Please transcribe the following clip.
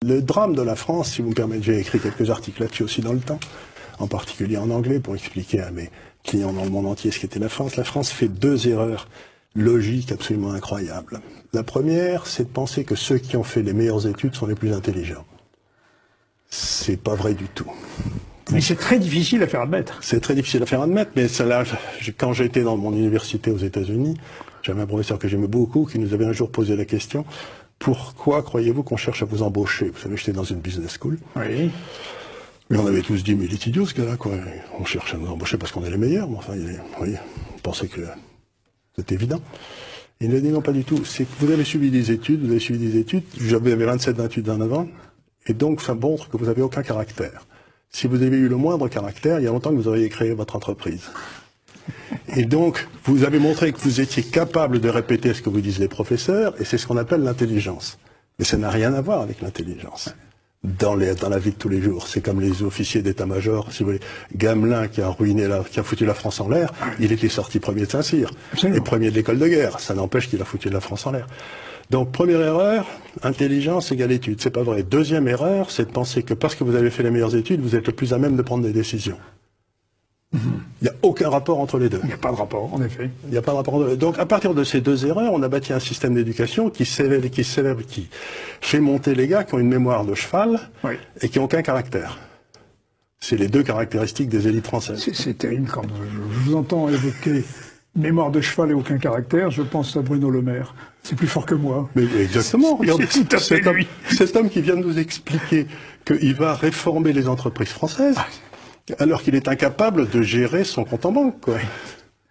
Le drame de la France, si vous me permettez, j'ai écrit quelques articles là-dessus aussi dans le temps, en particulier en anglais, pour expliquer à mes clients dans le monde entier ce qu'était la France. La France fait deux erreurs logiques absolument incroyables. La première, c'est de penser que ceux qui ont fait les meilleures études sont les plus intelligents. C'est pas vrai du tout. Mais c'est très difficile à faire admettre. C'est très difficile à faire admettre, mais cela, quand j'étais dans mon université aux États-Unis, j'avais un professeur que j'aimais beaucoup qui nous avait un jour posé la question: pourquoi croyez-vous qu'on cherche à vous embaucher? Vous savez, j'étais dans une business school. Oui. Mais on avait tous dit, mais il est idiot ce gars-là, quoi. On cherche à nous embaucher parce qu'on est les meilleurs. Mais enfin, oui, on pensait que c'était évident. Il nous a dit non, pas du tout. C'est que vous avez suivi des études, j'avais 27-28 en avant, et donc ça montre que vous n'avez aucun caractère. Si vous avez eu le moindre caractère, il y a longtemps que vous auriez créé votre entreprise. Et donc, vous avez montré que vous étiez capable de répéter ce que vous disent les professeurs, et c'est ce qu'on appelle l'intelligence. Mais ça n'a rien à voir avec l'intelligence. Dans la vie de tous les jours. C'est comme les officiers d'état-major, si vous voulez. Gamelin qui a foutu la France en l'air, il était sorti premier de Saint-Cyr. Et premier de l'école de guerre. Ça n'empêche qu'il a foutu la France en l'air. Donc, première erreur, intelligence égale études. C'est pas vrai. Deuxième erreur, c'est de penser que parce que vous avez fait les meilleures études, vous êtes le plus à même de prendre des décisions. Il n'y a aucun rapport entre les deux. Il n'y a pas de rapport, en effet. Il n'y a pas de rapport entre les deux. Donc, à partir de ces deux erreurs, on a bâti un système d'éducation qui fait monter les gars qui ont une mémoire de cheval et qui n'ont aucun caractère. C'est les deux caractéristiques des élites françaises. C'est terrible quand je vous entends évoquer mémoire de cheval et aucun caractère, je pense à Bruno Le Maire. C'est plus fort que moi. Mais exactement. Regardez, c'est tout à fait lui. Cet homme qui vient de nous expliquer qu'il va réformer les entreprises françaises, alors qu'il est incapable de gérer son compte en banque, quoi.